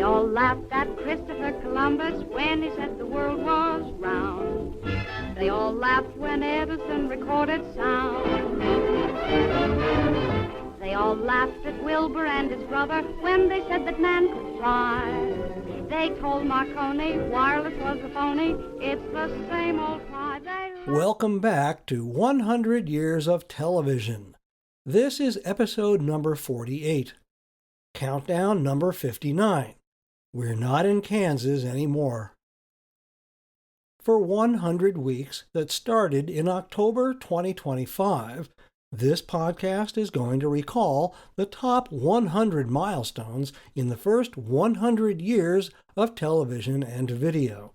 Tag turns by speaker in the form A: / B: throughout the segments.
A: all laughed at Christopher Columbus when he said the world was round. They all laughed when Edison recorded sound. They all laughed at Wilbur and his brother when they said that man could fly. They told Marconi wireless was a phony. It's the same old cry.
B: Welcome back to 100 Years of Television. This is episode number 48. Countdown number 59. We're not in Kansas anymore. For 100 weeks that started in October 2025, this podcast is going to recall the top 100 milestones in the first 100 years of television and video.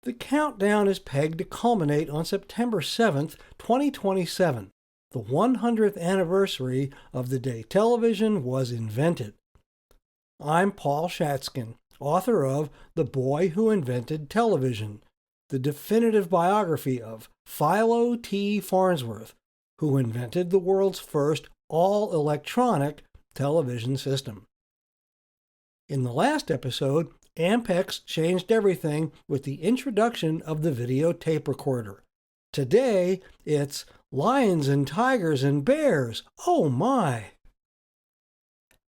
B: The countdown is pegged to culminate on September 7th, 2027, the 100th anniversary of the day television was invented. I'm Paul Shatskin, author of The Boy Who Invented Television, the definitive biography of Philo Farnsworth, who invented the world's first all-electronic television system. In the last episode, Ampex changed everything with the introduction of the video tape recorder. Today, it's lions and tigers and bears. Oh my!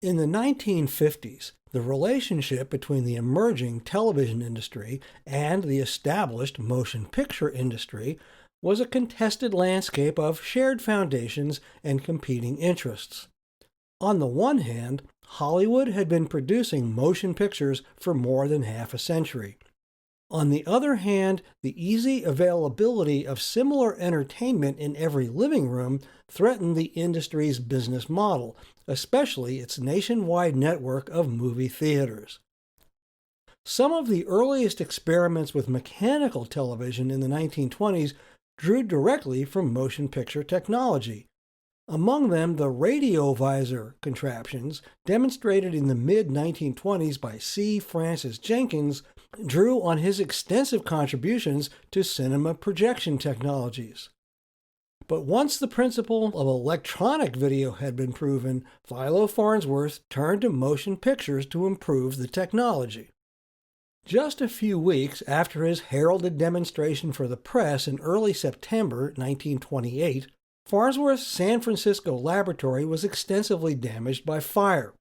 B: In the 1950s, the relationship between the emerging television industry and the established motion picture industry was a contested landscape of shared foundations and competing interests. On the one hand, Hollywood had been producing motion pictures for more than half a century. On the other hand, the easy availability of similar entertainment in every living room threatened the industry's business model, especially its nationwide network of movie theaters. Some of the earliest experiments with mechanical television in the 1920s drew directly from motion picture technology. Among them, the radio visor contraptions, demonstrated in the mid-1920s by C. Francis Jenkins, drew on his extensive contributions to cinema projection technologies. But once the principle of electronic video had been proven, Philo Farnsworth turned to motion pictures to improve the technology. Just a few weeks after his heralded demonstration for the press in early September 1928, Farnsworth's San Francisco laboratory was extensively damaged by fire.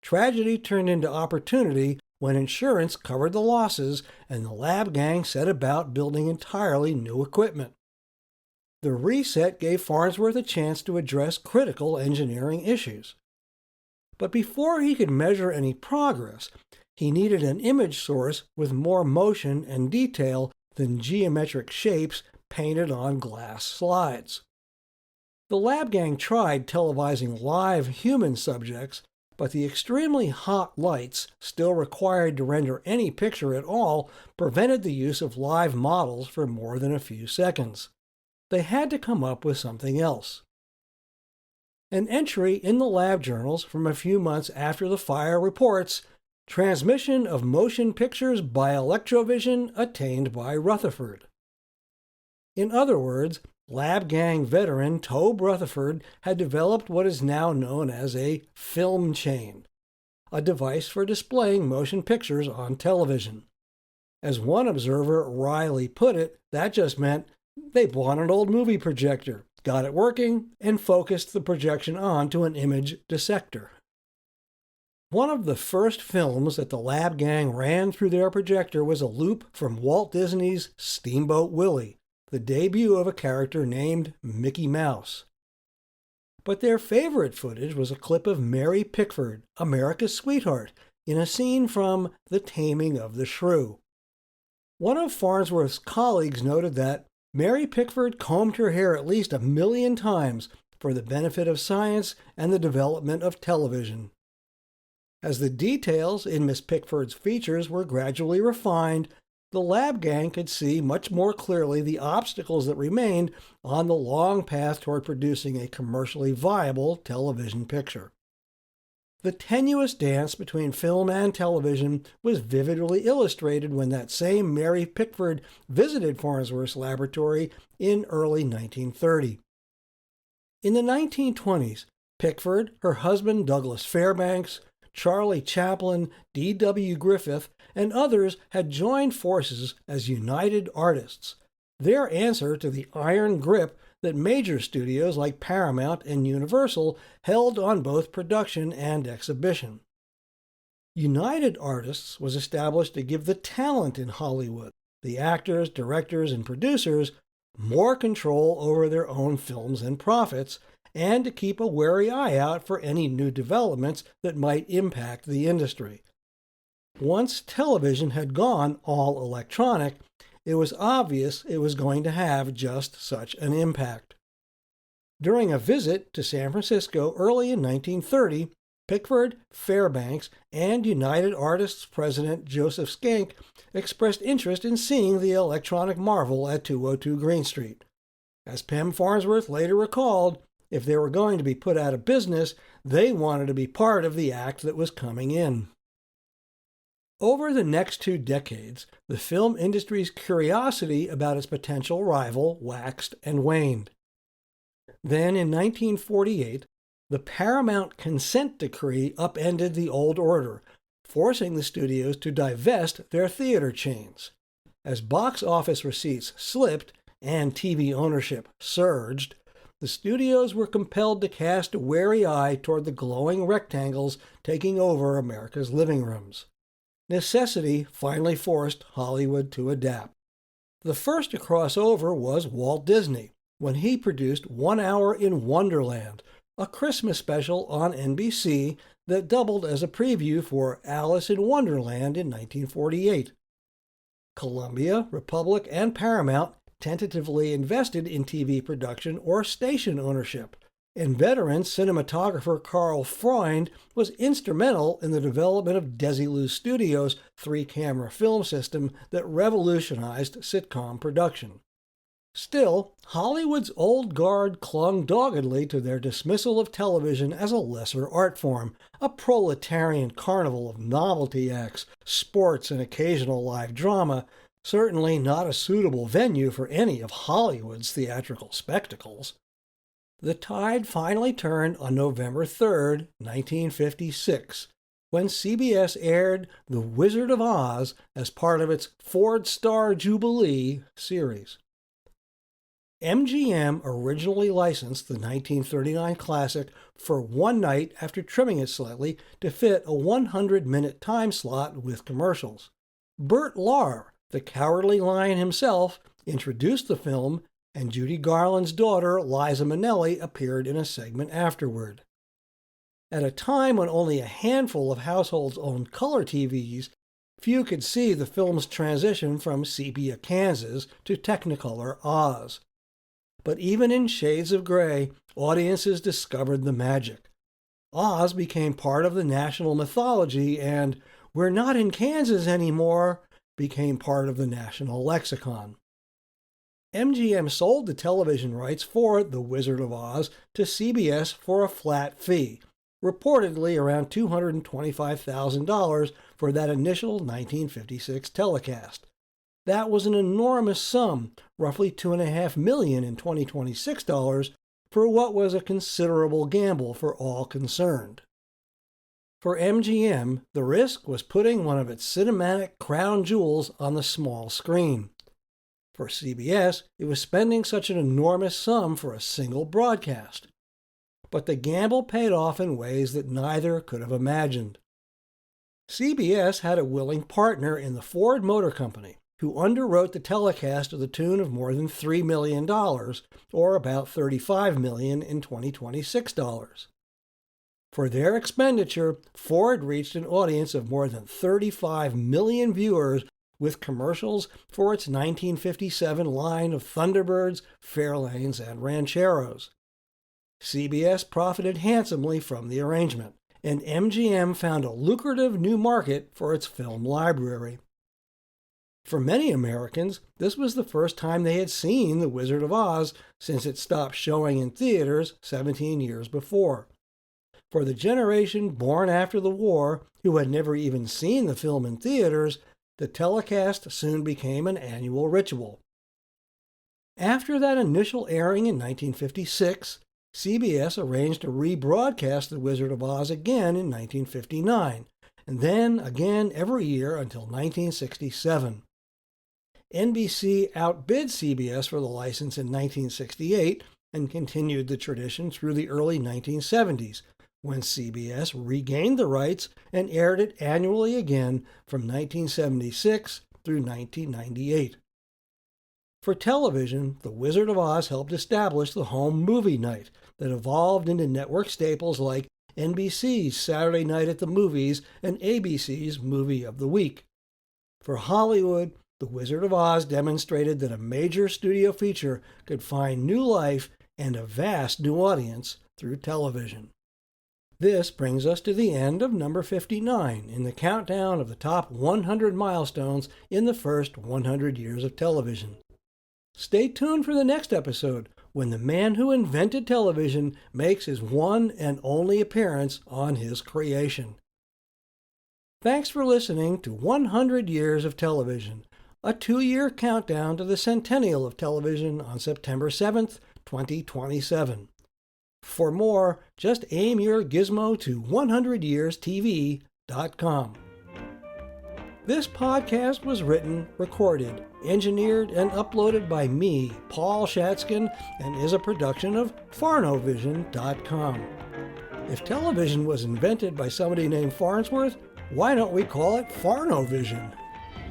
B: Tragedy turned into opportunity when insurance covered the losses and the lab gang set about building entirely new equipment. The reset gave Farnsworth a chance to address critical engineering issues. But before he could measure any progress, he needed an image source with more motion and detail than geometric shapes painted on glass slides. The lab gang tried televising live human subjects, but the extremely hot lights still required to render any picture at all prevented the use of live models for more than a few seconds. They had to come up with something else. An entry in the lab journals from a few months after the fire reports, "Transmission of motion pictures by electrovision attained by Rutherford." In other words, lab gang veteran Tobe Rutherford had developed what is now known as a film chain, a device for displaying motion pictures on television. As one observer wryly put it, that just meant they bought an old movie projector, got it working, and focused the projection onto an image dissector. One of the first films that the lab gang ran through their projector was a loop from Walt Disney's Steamboat Willie, the debut of a character named Mickey Mouse. But their favorite footage was a clip of Mary Pickford, America's sweetheart, in a scene from The Taming of the Shrew. One of Farnsworth's colleagues noted that Mary Pickford combed her hair at least 1,000,000 times for the benefit of science and the development of television. As the details in Miss Pickford's features were gradually refined, the lab gang could see much more clearly the obstacles that remained on the long path toward producing a commercially viable television picture. The tenuous dance between film and television was vividly illustrated when that same Mary Pickford visited Farnsworth's laboratory in early 1930. In the 1920s, Pickford, her husband Douglas Fairbanks, Charlie Chaplin, D.W. Griffith, and others had joined forces as united artists, their answer to the iron grip that major studios like Paramount and Universal held on both production and exhibition. United Artists was established to give the talent in Hollywood, the actors, directors, and producers, more control over their own films and profits, and to keep a wary eye out for any new developments that might impact the industry. Once television had gone all electronic, it was obvious it was going to have just such an impact. During a visit to San Francisco early in 1930, Pickford, Fairbanks, and United Artists president Joseph Schenck expressed interest in seeing the electronic marvel at 202 Green Street. As Pem Farnsworth later recalled, if they were going to be put out of business, they wanted to be part of the act that was coming in. Over the next 2 decades, the film industry's curiosity about its potential rival waxed and waned. Then, in 1948, the Paramount Consent Decree upended the old order, forcing the studios to divest their theater chains. As box office receipts slipped and TV ownership surged, the studios were compelled to cast a wary eye toward the glowing rectangles taking over America's living rooms. Necessity finally forced Hollywood to adapt. The first to cross over was Walt Disney, when he produced 1 Hour in Wonderland, a Christmas special on NBC that doubled as a preview for Alice in Wonderland in 1948. Columbia, Republic, and Paramount tentatively invested in TV production or station ownership, and veteran cinematographer Carl Freund was instrumental in the development of Desilu Studios' 3-camera film system that revolutionized sitcom production. Still, Hollywood's old guard clung doggedly to their dismissal of television as a lesser art form, a proletarian carnival of novelty acts, sports, and occasional live drama, certainly not a suitable venue for any of Hollywood's theatrical spectacles. The tide finally turned on November 3, 1956, when CBS aired The Wizard of Oz as part of its Ford Star Jubilee series. MGM originally licensed the 1939 classic for one night after trimming it slightly to fit a 100-minute time slot with commercials. Burt Lahr, the Cowardly Lion himself, introduced the film, and Judy Garland's daughter, Liza Minnelli, appeared in a segment afterward. At a time when only a handful of households owned color TVs, few could see the film's transition from sepia Kansas to Technicolor Oz. But even in shades of gray, audiences discovered the magic. Oz became part of the national mythology, and "We're not in Kansas anymore" became part of the national lexicon. MGM sold the television rights for The Wizard of Oz to CBS for a flat fee, reportedly around $225,000 for that initial 1956 telecast. That was an enormous sum, roughly $2.5 million in 2026 dollars, for what was a considerable gamble for all concerned. For MGM, the risk was putting one of its cinematic crown jewels on the small screen. For CBS, it was spending such an enormous sum for a single broadcast. But the gamble paid off in ways that neither could have imagined. CBS had a willing partner in the Ford Motor Company, who underwrote the telecast to the tune of more than $3 million, or about $35 million in 2026 dollars. For their expenditure, Ford reached an audience of more than 35 million viewers with commercials for its 1957 line of Thunderbirds, Fairlanes, and Rancheros. CBS profited handsomely from the arrangement, and MGM found a lucrative new market for its film library. For many Americans, this was the first time they had seen The Wizard of Oz since it stopped showing in theaters 17 years before. For the generation born after the war, who had never even seen the film in theaters, the telecast soon became an annual ritual. After that initial airing in 1956, CBS arranged to rebroadcast The Wizard of Oz again in 1959, and then again every year until 1967. NBC outbid CBS for the license in 1968 and continued the tradition through the early 1970s, when CBS regained the rights and aired it annually again from 1976 through 1998. For television, The Wizard of Oz helped establish the home movie night that evolved into network staples like NBC's Saturday Night at the Movies and ABC's Movie of the Week. For Hollywood, The Wizard of Oz demonstrated that a major studio feature could find new life and a vast new audience through television. This brings us to the end of number 59 in the countdown of the top 100 milestones in the first 100 years of television. Stay tuned for the next episode, when the man who invented television makes his one and only appearance on his creation. Thanks for listening to 100 Years of Television, a 2-year countdown to the Centennial of Television on September 7th, 2027. For more, just aim your gizmo to 100yearstv.com. This podcast was written, recorded, engineered, and uploaded by me, Paul Shatskin, and is a production of Farnovision.com. If television was invented by somebody named Farnsworth, why don't we call it Farnovision?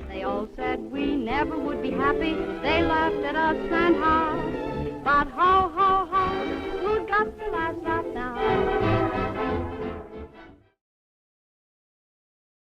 A: They all said we never would be happy. They laughed at us and how. But how